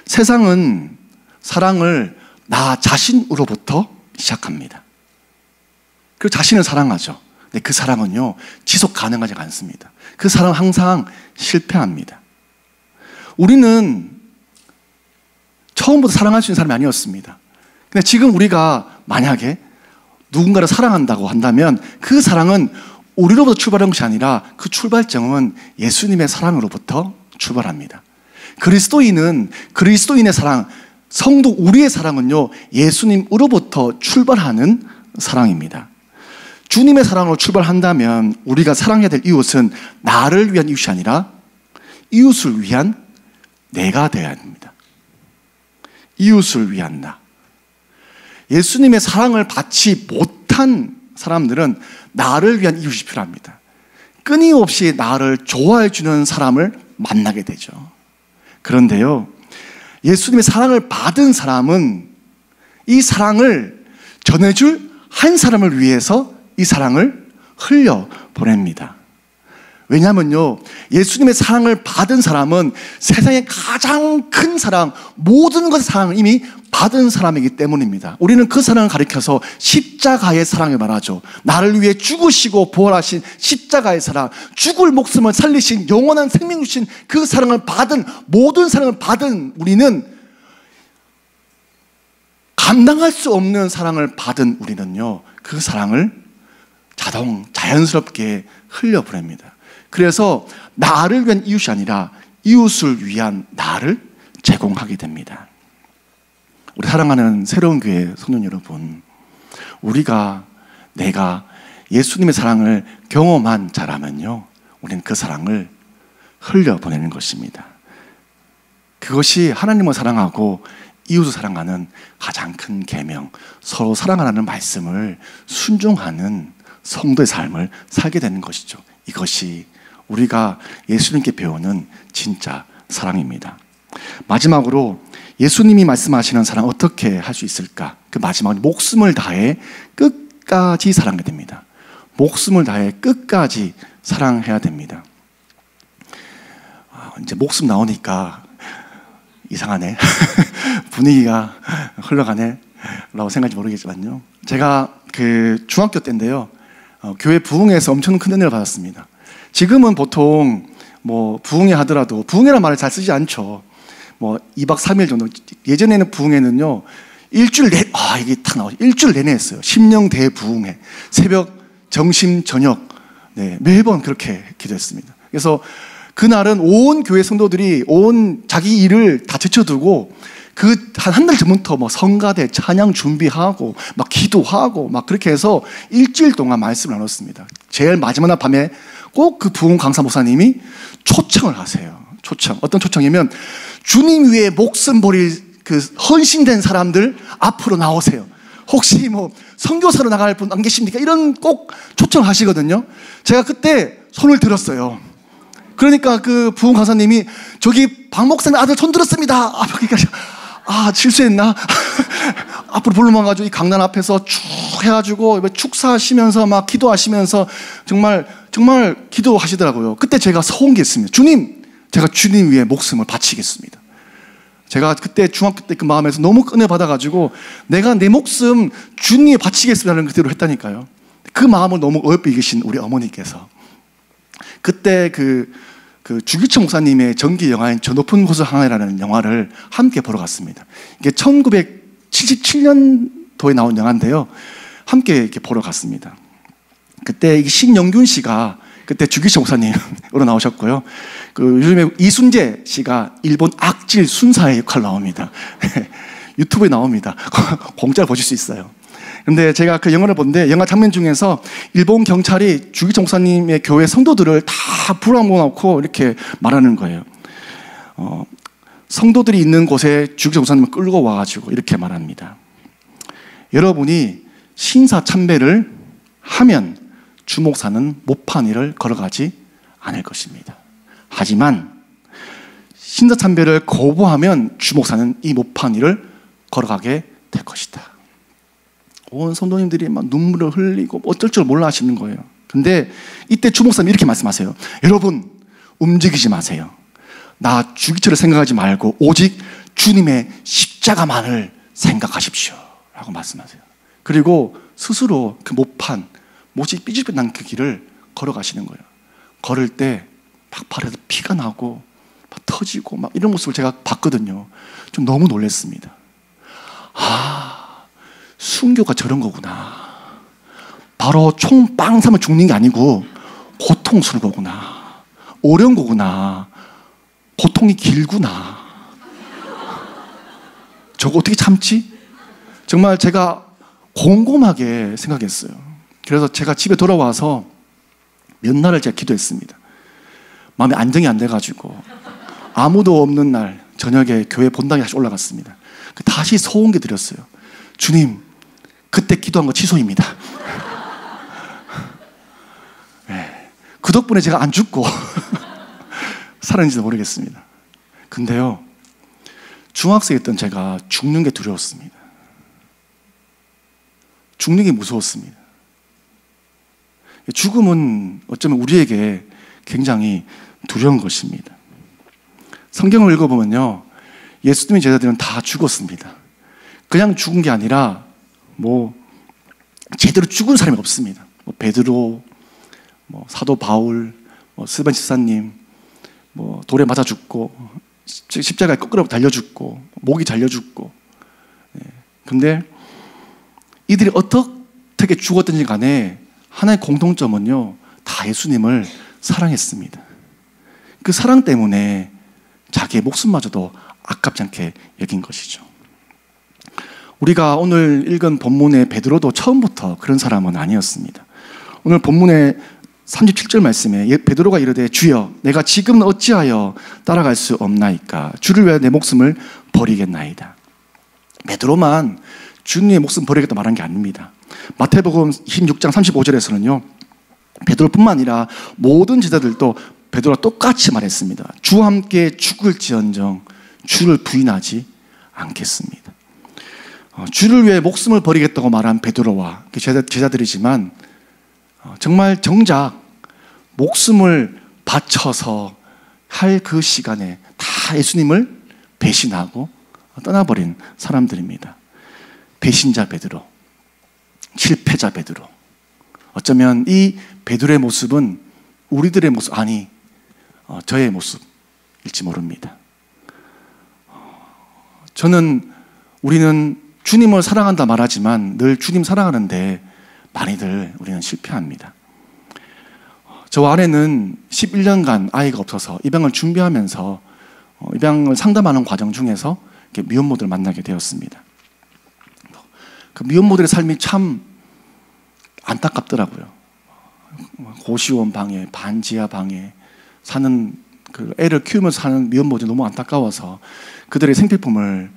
Speaker 2: 세상은 사랑을 나 자신으로부터 시작합니다. 그리고 자신을 사랑하죠. 근데 그 사랑은요, 지속 가능하지 않습니다. 그 사랑은 항상 실패합니다. 우리는 처음부터 사랑할 수 있는 사람이 아니었습니다. 근데 지금 우리가 만약에 누군가를 사랑한다고 한다면 그 사랑은 우리로부터 출발한 것이 아니라 그 출발점은 예수님의 사랑으로부터 출발합니다. 그리스도인의 사랑, 성도 우리의 사랑은요, 예수님으로부터 출발하는 사랑입니다. 주님의 사랑으로 출발한다면 우리가 사랑해야 될 이웃은 나를 위한 이웃이 아니라 이웃을 위한 내가 되어야 합니다. 이웃을 위한 나. 예수님의 사랑을 받지 못한 사람들은 나를 위한 이웃이 필요합니다. 끊임없이 나를 좋아해 주는 사람을 만나게 되죠. 그런데요, 예수님의 사랑을 받은 사람은 이 사랑을 전해줄 한 사람을 위해서 이 사랑을 흘려보냅니다. 왜냐하면요, 예수님의 사랑을 받은 사람은 세상의 가장 큰 사랑, 모든 것의 사랑을 이미 받은 사람이기 때문입니다. 우리는 그 사랑을 가리켜서 십자가의 사랑을 말하죠. 나를 위해 죽으시고 부활하신 십자가의 사랑, 죽을 목숨을 살리신 영원한 생명 주신 그 사랑을 받은, 모든 사랑을 받은 우리는, 감당할 수 없는 사랑을 받은 우리는요, 그 사랑을 자연스럽게 흘려보냅니다. 그래서 나를 위한 이웃이 아니라 이웃을 위한 나를 제공하게 됩니다. 우리 사랑하는 새로운 교회 성도 여러분, 내가 예수님의 사랑을 경험한 자라면요, 우리는 그 사랑을 흘려보내는 것입니다. 그것이 하나님을 사랑하고 이웃을 사랑하는 가장 큰 계명, 서로 사랑하라는 말씀을 순종하는 성도의 삶을 살게 되는 것이죠. 이것이 우리가 예수님께 배우는 진짜 사랑입니다. 마지막으로 예수님이 말씀하시는 사랑 어떻게 할 수 있을까? 그 마지막으로 목숨을 다해 끝까지 사랑해야 됩니다. 목숨을 다해 끝까지 사랑해야 됩니다. 이제 목숨 나오니까 이상하네. 분위기가 흘러가네 라고 생각할지 모르겠지만요, 제가 그 중학교 때인데요, 교회 부흥회에서 엄청 큰 은혜를 받았습니다. 지금은 보통 뭐 부흥회 하더라도 부흥회라는 말을 잘 쓰지 않죠. 뭐 2박 3일 정도. 예전에는 부흥회는요, 일주일 내내 했어요. 심령대 부흥회, 새벽, 정심, 저녁, 네, 매번 그렇게 기도했습니다. 그래서 그날은 온 교회 성도들이 온 자기 일을 다 제쳐두고 그 한 달 전부터 뭐 성가대 찬양 준비하고 막 기도하고 막 그렇게 해서 일주일 동안 말씀을 나눴습니다. 제일 마지막 날 밤에 꼭 그 부흥 강사 목사님이 초청을 하세요. 초청. 어떤 초청이면 주님 위에 목숨 버릴 그 헌신된 사람들 앞으로 나오세요. 혹시 뭐 선교사로 나갈 분 안 계십니까? 이런 꼭 초청하시거든요. 제가 그때 손을 들었어요. 그러니까 그 부흥 강사님이 저기 박 목사님 아들 손 들었습니다. 실수했나? 앞으로 불러만가지고 이 강단 앞에서 쭉 해가지고 축사하시면서 막 기도하시면서 정말 기도하시더라고요. 그때 제가 서운 게 있습니다. 주님, 제가 주님 위해 목숨을 바치겠습니다. 제가 그때 중학교 때 그 마음에서 너무 은혜 받아가지고 내가 내 목숨 주님에 바치겠습니다는 그대로 했다니까요. 그 마음을 너무 어여삐 계신 우리 어머니께서 그때 그 주기철 목사님의 전기 영화인 저 높은 곳을 향하여라는 영화를 함께 보러 갔습니다. 이게 1977년도에 나온 영화인데요. 함께 이렇게 보러 갔습니다. 그때 신영균 씨가 그때 주기철 목사님으로 나오셨고요. 요즘에 이순재 씨가 일본 악질 순사의 역할 나옵니다. 유튜브에 나옵니다. 공짜로 보실 수 있어요. 근데 제가 그 영화를 본데 영화 장면 중에서 일본 경찰이 주기철 목사님의 교회 성도들을 다 불러모아놓고 이렇게 말하는 거예요. 성도들이 있는 곳에 주기철 목사님을 끌고 와가지고 이렇게 말합니다. 여러분이 신사참배를 하면 주 목사는 못판 일을 걸어가지 않을 것입니다. 하지만 신사참배를 거부하면 주 목사는 이 못판 일을 걸어가게 될 것이다. 온 성도님들이 막 눈물을 흘리고 어쩔 줄 몰라 하시는 거예요. 근데 이때 주 목사님이 이렇게 말씀하세요. 여러분, 움직이지 마세요. 나 주기철을 생각하지 말고 오직 주님의 십자가만을 생각하십시오 라고 말씀하세요. 그리고 스스로 그 못이 삐죽삐죽난 그 길을 걸어가시는 거예요. 걸을 때 막 발에서 피가 나고 막 터지고 막 이런 모습을 제가 봤거든요. 좀 너무 놀랐습니다. 순교가 저런 거구나. 바로 총 빵 사면 죽는 게 아니고 고통스러운 거구나. 어려운 거구나. 고통이 길구나. 저거 어떻게 참지? 정말 제가 곰곰하게 생각했어요. 그래서 제가 집에 돌아와서 몇 날을 제가 기도했습니다. 마음에 안정이 안 돼가지고 아무도 없는 날 저녁에 교회 본당에 다시 올라갔습니다. 다시 소원기 드렸어요. 주님, 그때 기도한 거 취소입니다. 네. 그 덕분에 제가 안 죽고 살았는지도 모르겠습니다. 근데요, 중학생이었던 제가 죽는 게 두려웠습니다. 죽는 게 무서웠습니다. 죽음은 어쩌면 우리에게 굉장히 두려운 것입니다. 성경을 읽어보면요, 예수님의 제자들은 다 죽었습니다. 그냥 죽은 게 아니라 제대로 죽은 사람이 없습니다. 베드로, 사도 바울, 스데반 집사님, 돌에 맞아 죽고 십자가에 거꾸로 달려 죽고 목이 잘려 죽고. 근데 이들이 어떻게 죽었든지 간에 하나의 공통점은요, 다 예수님을 사랑했습니다. 그 사랑 때문에 자기의 목숨마저도 아깝지 않게 여긴 것이죠. 우리가 오늘 읽은 본문의 베드로도 처음부터 그런 사람은 아니었습니다. 오늘 본문의 37절 말씀에 베드로가 이르되 주여 내가 지금 어찌하여 따라갈 수 없나이까 주를 위하여 내 목숨을 버리겠나이다. 베드로만 주님의 목숨 버리겠다 말한 게 아닙니다. 마태복음 16장 35절에서는요, 베드로뿐만 아니라 모든 제자들도 베드로와 똑같이 말했습니다. 주와 함께 죽을지언정 주를 부인하지 않겠습니다. 주를 위해 목숨을 버리겠다고 말한 베드로와 제자들이지만 정말 정작 목숨을 바쳐서 할 그 시간에 다 예수님을 배신하고 떠나버린 사람들입니다. 배신자 베드로, 실패자 베드로. 어쩌면 이 베드로의 모습은 우리들의 모습, 저의 모습일지 모릅니다. 우리는 주님을 사랑한다 말하지만 늘 주님 사랑하는데 많이들 우리는 실패합니다. 저 아내는 11년간 아이가 없어서 입양을 준비하면서 입양을 상담하는 과정 중에서 미혼모들을 만나게 되었습니다. 그 미혼모들의 삶이 참 안타깝더라고요. 고시원 방에, 반지하 방에 사는 그 애를 키우면서 사는 미혼모들이 너무 안타까워서 그들의 생필품을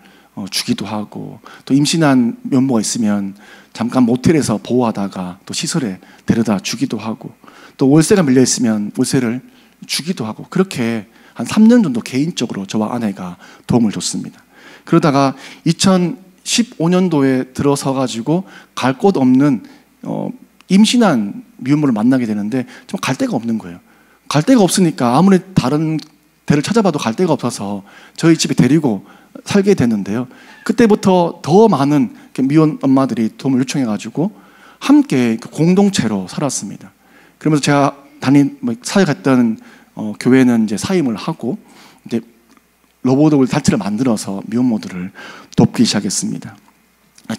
Speaker 2: 주기도 하고, 또 임신한 미혼모가 있으면 잠깐 모텔에서 보호하다가 또 시설에 데려다 주기도 하고, 또 월세가 밀려 있으면 월세를 주기도 하고, 그렇게 한 3년 정도 개인적으로 저와 아내가 도움을 줬습니다. 그러다가 2015년도에 들어서 가지고 갈 곳 없는 임신한 미혼모를 만나게 되는데 좀 갈 데가 없는 거예요. 갈 데가 없으니까 아무리 다른 데를 찾아봐도 갈 데가 없어서 저희 집에 데리고 살게 됐는데요. 그때부터 더 많은 미혼 엄마들이 도움을 요청해가지고 함께 공동체로 살았습니다. 그러면서 제가 사역했던 교회는 이제 사임을 하고 이제 로보덕을 단체를 만들어서 미혼모들을 돕기 시작했습니다.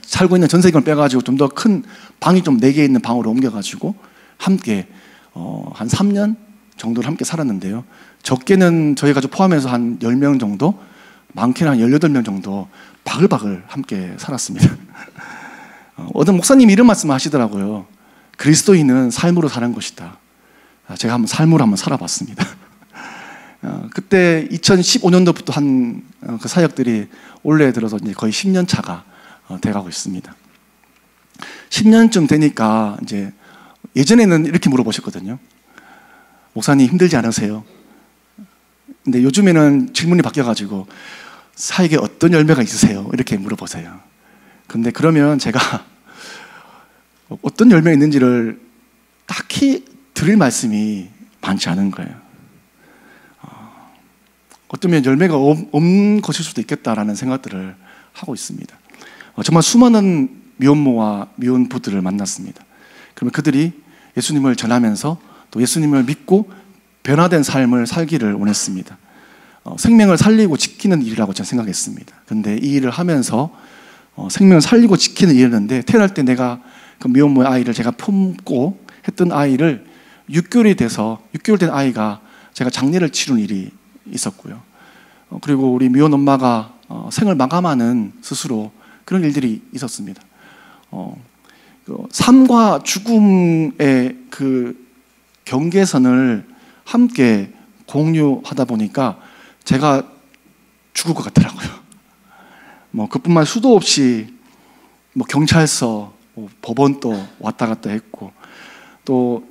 Speaker 2: 살고 있는 전세금을 빼가지고 좀 더 큰 방이 좀 4개 있는 방으로 옮겨가지고 함께 한 3년 정도를 함께 살았는데요. 적게는 저희 가족 포함해서 한 10명 정도, 많게는 한 18명 정도 바글바글 함께 살았습니다. 어떤 목사님이 이런 말씀을 하시더라고요. 그리스도인은 삶으로 사는 것이다. 제가 삶으로 한번 살아봤습니다. 그때 2015년도부터 한 그 사역들이 올해 들어서 이제 거의 10년 차가 돼가고 있습니다. 10년쯤 되니까 이제 예전에는 이렇게 물어보셨거든요. 목사님 힘들지 않으세요? 근데 요즘에는 질문이 바뀌어가지고 사역에 어떤 열매가 있으세요? 이렇게 물어보세요. 근데 그러면 제가 어떤 열매가 있는지를 딱히 드릴 말씀이 많지 않은 거예요. 어쩌면 열매가 없는 것일 수도 있겠다라는 생각들을 하고 있습니다. 정말 수많은 미혼모와 미혼부들을 만났습니다. 그러면 그들이 예수님을 전하면서 또 예수님을 믿고 변화된 삶을 살기를 원했습니다. 생명을 살리고 지키는 일이라고 저는 생각했습니다. 근데 이 일을 하면서 생명을 살리고 지키는 일이었는데, 태어날 때 내가 그 미혼모의 아이를 제가 품고 했던 아이를 6개월이 돼서 6개월 된 아이가 제가 장례를 치르는 일이 있었고요. 그리고 우리 미혼 엄마가 생을 마감하는 스스로 그런 일들이 있었습니다. 삶과 죽음의 그 경계선을 함께 공유하다 보니까 제가 죽을 것 같더라고요. 그뿐만 수도 없이 경찰서, 법원도 왔다 갔다 했고, 또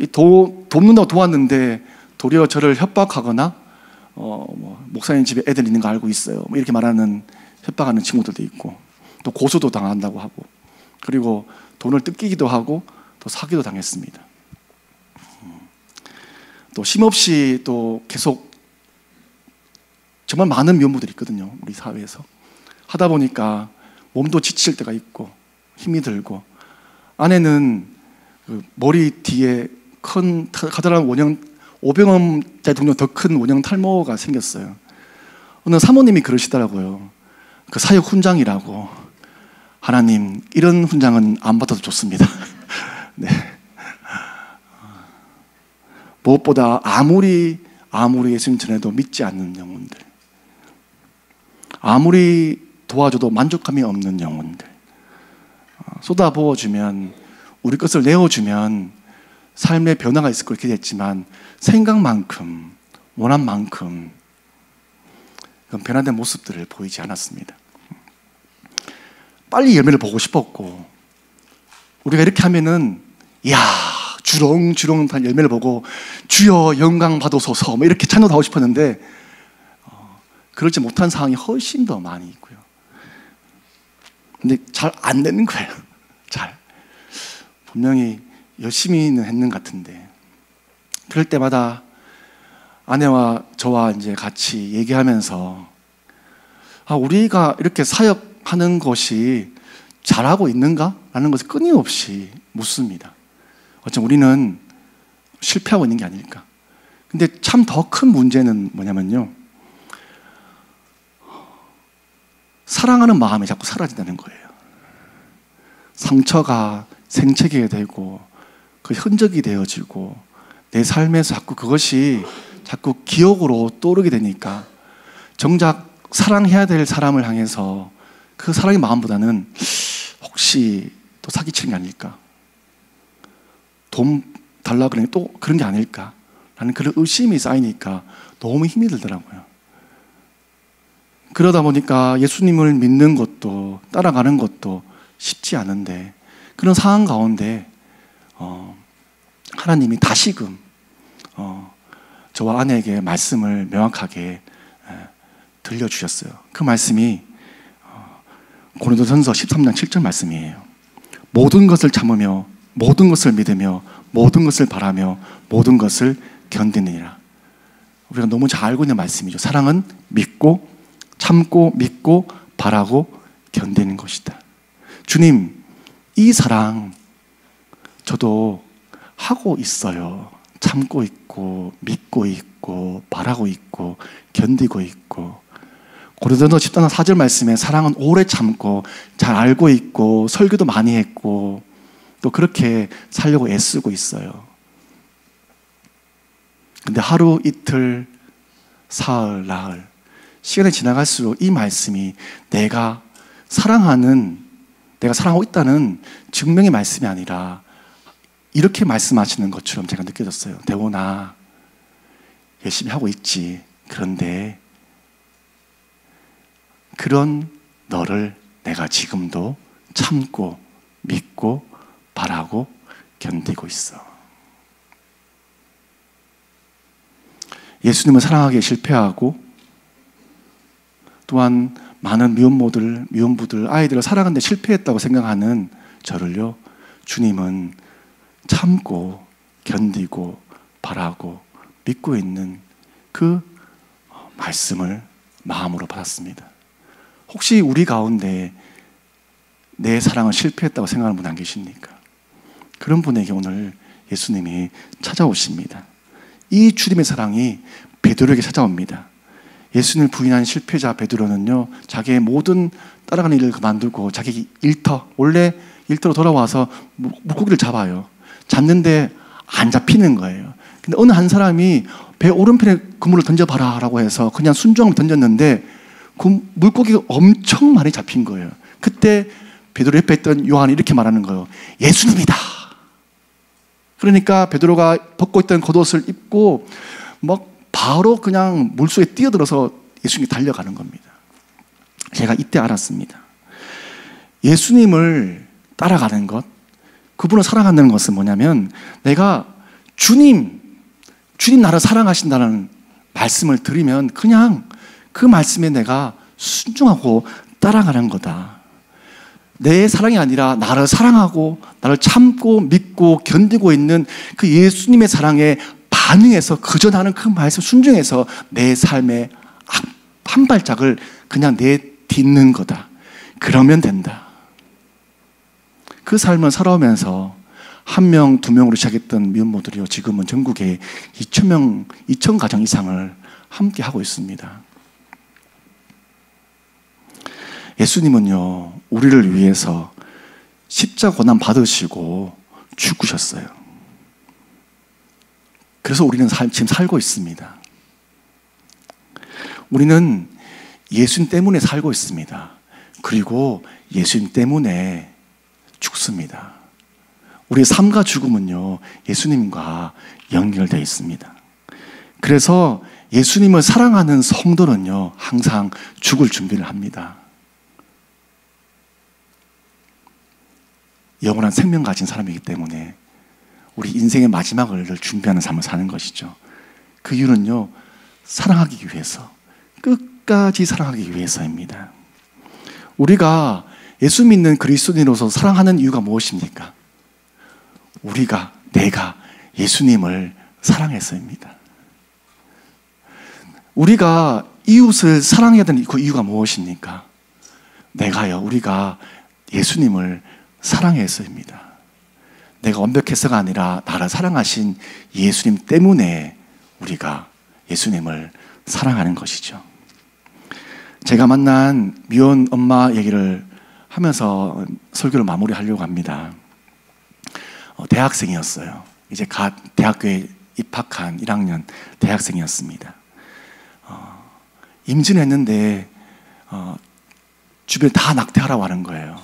Speaker 2: 돕는다고 도왔는데 도리어 저를 협박하거나 목사님 집에 애들 있는 거 알고 있어요, 이렇게 말하는 협박하는 친구들도 있고, 또 고소도 당한다고 하고, 그리고 돈을 뜯기기도 하고 또 사기도 당했습니다. 또 쉼없이 또 계속 정말 많은 미혼모들이 있거든요, 우리 사회에서. 하다 보니까 몸도 지칠 때가 있고 힘이 들고, 아내는 그 머리 뒤에 큰 가다란 원형 500원짜리 동전 더 큰 원형 탈모가 생겼어요. 어느 사모님이 그러시더라고요. 그 사역 훈장이라고. 하나님, 이런 훈장은 안 받아도 좋습니다. 네. 무엇보다 아무리 예수님 전해도 믿지 않는 영혼들, 아무리 도와줘도 만족감이 없는 영혼들, 쏟아부어주면, 우리 것을 내어주면 삶의 변화가 있을 걸 기대했지만 생각만큼, 원한 만큼 그런 변화된 모습들을 보이지 않았습니다. 빨리 열매를 보고 싶었고, 우리가 이렇게 하면은 이야, 주렁주렁 단 열매를 보고 주여 영광 받으소서 이렇게 찬양도 하고 싶었는데 그러지 못한 상황이 훨씬 더 많이 있고요. 근데 잘 안 되는 거예요. 잘. 분명히 열심히는 했는 것 같은데, 그럴 때마다 아내와 저와 이제 같이 얘기하면서 우리가 이렇게 사역하는 것이 잘하고 있는가? 라는 것을 끊임없이 묻습니다. 어쩌면 우리는 실패하고 있는 게 아닐까? 근데 참 더 큰 문제는 뭐냐면요, 사랑하는 마음이 자꾸 사라진다는 거예요. 상처가 생채기가 되고 그 흔적이 되어지고 내 삶에서 자꾸 그것이 자꾸 기억으로 떠오르게 되니까 정작 사랑해야 될 사람을 향해서 그 사랑의 마음보다는 혹시 또 사기치는 게 아닐까, 돈 달라 그러니 또 그런 게 아닐까 라는 그런 의심이 쌓이니까 너무 힘이 들더라고요. 그러다 보니까 예수님을 믿는 것도 따라가는 것도 쉽지 않은데, 그런 상황 가운데 하나님이 다시금 저와 아내에게 말씀을 명확하게 들려주셨어요. 그 말씀이 고린도전서 13장 7절 말씀이에요. 모든 것을 참으며 모든 것을 믿으며 모든 것을 바라며 모든 것을 견디느니라. 우리가 너무 잘 알고 있는 말씀이죠. 사랑은 믿고 참고 믿고 바라고 견디는 것이다. 주님, 이 사랑 저도 하고 있어요. 참고 있고 믿고 있고 바라고 있고 견디고 있고. 고린도전서 10장 4절 말씀에 사랑은 오래 참고 잘 알고 있고 설교도 많이 했고 또 그렇게 살려고 애쓰고 있어요. 근데 하루 이틀 사흘 나흘 시간이 지나갈수록 이 말씀이 내가 사랑하고 있다는 증명의 말씀이 아니라 이렇게 말씀하시는 것처럼 제가 느껴졌어요. 대원아, 열심히 하고 있지. 그런데 그런 너를 내가 지금도 참고 믿고 바라고 견디고 있어. 예수님을 사랑하기에 실패하고 또한 많은 미혼부들, 아이들을 사랑하는데 실패했다고 생각하는 저를요, 주님은 참고 견디고 바라고 믿고 있는 그 말씀을 마음으로 받았습니다. 혹시 우리 가운데 내 사랑은 실패했다고 생각하는 분 안 계십니까? 그런 분에게 오늘 예수님이 찾아오십니다. 이 주님의 사랑이 베드로에게 찾아옵니다. 예수님을 부인한 실패자 베드로는요, 자기의 모든 따라가는 일을 그만두고 자기 원래 일터로 돌아와서 물고기를 잡아요. 잡는데 안 잡히는 거예요. 근데 어느 한 사람이 배 오른편에 그물을 던져봐라 라고 해서 그냥 순종을 던졌는데 그 물고기가 엄청 많이 잡힌 거예요. 그때 베드로 옆에 있던 요한이 이렇게 말하는 거예요. 예수님이다. 그러니까 베드로가 벗고 있던 겉옷을 입고 막 바로 그냥 물속에 뛰어들어서 예수님이 달려가는 겁니다. 제가 이때 알았습니다. 예수님을 따라가는 것, 그분을 사랑한다는 것은 뭐냐면 내가 주님 나를 사랑하신다는 말씀을 들으면 그냥 그 말씀에 내가 순종하고 따라가는 거다. 내 사랑이 아니라 나를 사랑하고 나를 참고 믿고 견디고 있는 그 예수님의 사랑에 반응해서 그전하는 그 말씀 순종해서 내 삶의 한 발짝을 그냥 내딛는 거다. 그러면 된다. 그 삶을 살아오면서 1명, 2명으로 시작했던 미혼모들이요, 지금은 전국에 2,000 가정 이상을 함께 하고 있습니다. 예수님은요, 우리를 위해서 십자가 고난 받으시고 죽으셨어요. 그래서 우리는 지금 살고 있습니다. 우리는 예수님 때문에 살고 있습니다. 그리고 예수님 때문에 죽습니다. 우리의 삶과 죽음은요, 예수님과 연결되어 있습니다. 그래서 예수님을 사랑하는 성도는요, 항상 죽을 준비를 합니다. 영원한 생명 가진 사람이기 때문에 우리 인생의 마지막을 준비하는 삶을 사는 것이죠. 그 이유는요, 사랑하기 위해서, 끝까지 사랑하기 위해서입니다. 우리가 예수 믿는 그리스도인으로서 사랑하는 이유가 무엇입니까? 내가 예수님을 사랑해서입니다. 우리가 이웃을 사랑해야 되는 그 이유가 무엇입니까? 우리가 예수님을 사랑해서입니다. 내가 완벽해서가 아니라 나를 사랑하신 예수님 때문에 우리가 예수님을 사랑하는 것이죠. 제가 만난 미혼 엄마 얘기를 하면서 설교를 마무리하려고 합니다. 대학생이었어요. 이제 갓 대학교에 입학한 1학년 대학생이었습니다. 임신했는데 주변에 다 낙태하라고 하는 거예요.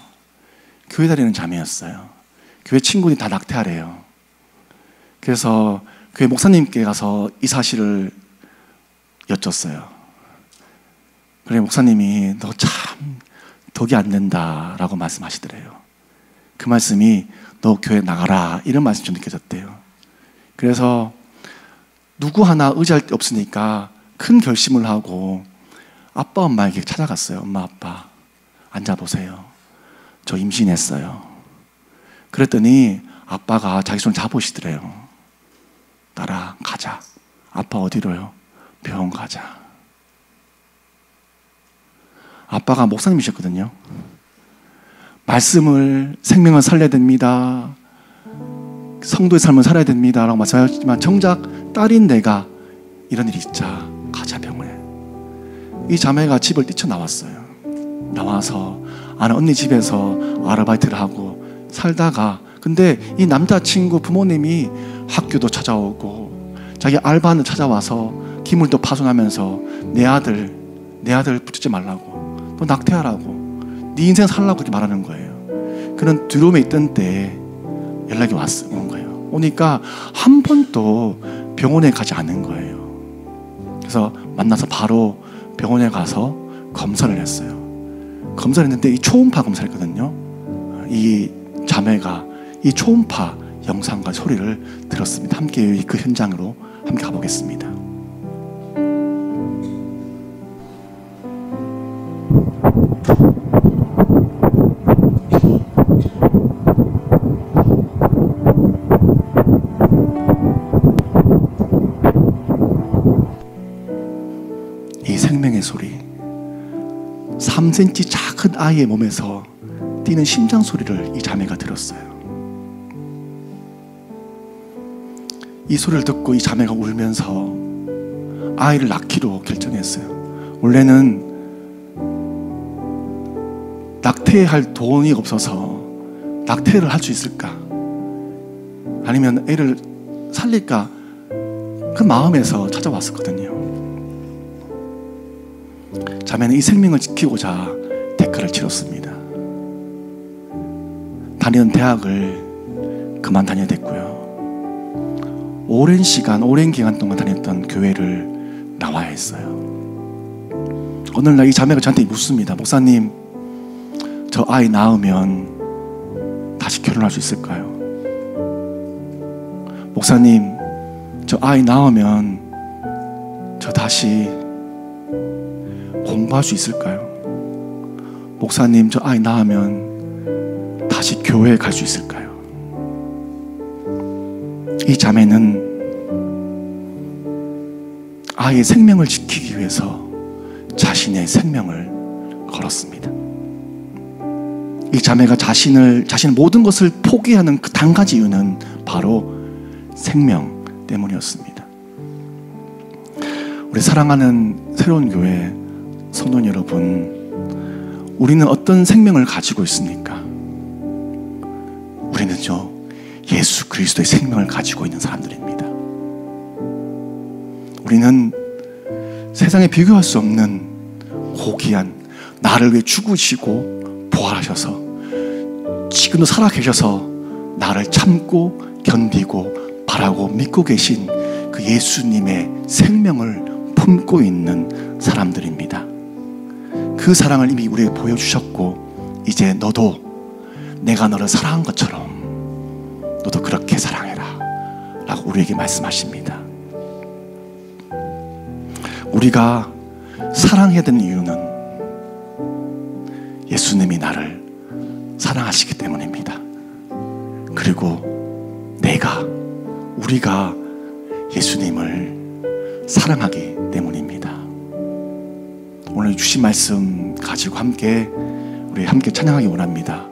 Speaker 2: 교회 다니는 자매였어요. 교회 친구들이 다 낙태하래요. 그래서 교회 목사님께 가서 이 사실을 여쭸어요. 그래, 목사님이 너 참 덕이 안 된다라고 말씀하시더래요. 그 말씀이 너 교회 나가라 이런 말씀이 좀 느껴졌대요. 그래서 누구 하나 의지할 데 없으니까 큰 결심을 하고 아빠 엄마에게 찾아갔어요. 엄마 아빠 앉아보세요. 저 임신했어요. 그랬더니 아빠가 자기 손을 잡으시더래요. 나랑 가자. 아빠 어디로요? 병원 가자. 아빠가 목사님이셨거든요. 말씀을, 생명을 살려야 됩니다. 성도의 삶을 살아야 됩니다 라고 말씀하셨지만 정작 딸인 내가 이런 일이 있자 가자 병원에. 이 자매가 집을 뛰쳐나왔어요. 나와서 아는 언니 집에서 아르바이트를 하고 살다가, 근데 이 남자친구 부모님이 학교도 찾아오고 자기 알바는 찾아와서 기물도 파손하면서 내 아들 붙이지 말라고, 또 낙태하라고, 네 인생 살라고 그렇게 말하는 거예요. 그런 두려움에 있던 때에 연락이 온 거예요. 오니까 한 번도 병원에 가지 않은 거예요. 그래서 만나서 바로 병원에 가서 검사를 했어요. 검사를 했는데 이 초음파 검사를 했거든요. 이 자매가 이 초음파 영상과 소리를 들었습니다. 함께 그 현장으로 함께 가보겠습니다. 이 생명의 소리, 3cm 작은 아이의 몸에서 뛰는 심장 소리를 이 자매가 들었어요. 이 소리를 듣고 이 자매가 울면서 아이를 낳기로 결정했어요. 원래는 낙태할 돈이 없어서 낙태를 할 수 있을까? 아니면 애를 살릴까? 그 마음에서 찾아왔었거든요. 자매는 이 생명을 지키고자 대가를 치렀습니다. 다니던 대학을 그만 다녀야 됐고요. 오랜 기간 동안 다녔던 교회를 나와야 했어요. 어느 날 이 자매가 저한테 묻습니다. 목사님, 저 아이 낳으면 다시 결혼할 수 있을까요? 목사님, 저 아이 낳으면 저 다시 공부할 수 있을까요? 목사님, 저 아이 낳으면 다시 교회에 갈 수 있을까요? 이 자매는 아이의 생명을 지키기 위해서 자신의 생명을 걸었습니다. 이 자매가 자신의 모든 것을 포기하는 그 한 가지 이유는 바로 생명 때문이었습니다. 우리 사랑하는 새로운 교회 성도 여러분, 우리는 어떤 생명을 가지고 있습니까? 우리는요, 예수 그리스도의 생명을 가지고 있는 사람들입니다. 우리는 세상에 비교할 수 없는 고귀한, 나를 위해 죽으시고 부활하셔서 지금도 살아계셔서 나를 참고 견디고 바라고 믿고 계신 그 예수님의 생명을 품고 있는 사람들입니다. 그 사랑을 이미 우리에게 보여주셨고, 이제 너도 내가 너를 사랑한 것처럼 너도 그렇게 사랑해라 라고 우리에게 말씀하십니다. 우리가 사랑해야 되는 이유는 예수님이 나를 사랑하시기 때문입니다. 그리고 우리가 예수님을 사랑하기 때문입니다. 오늘 주신 말씀 가지고 우리 함께 찬양하기 원합니다.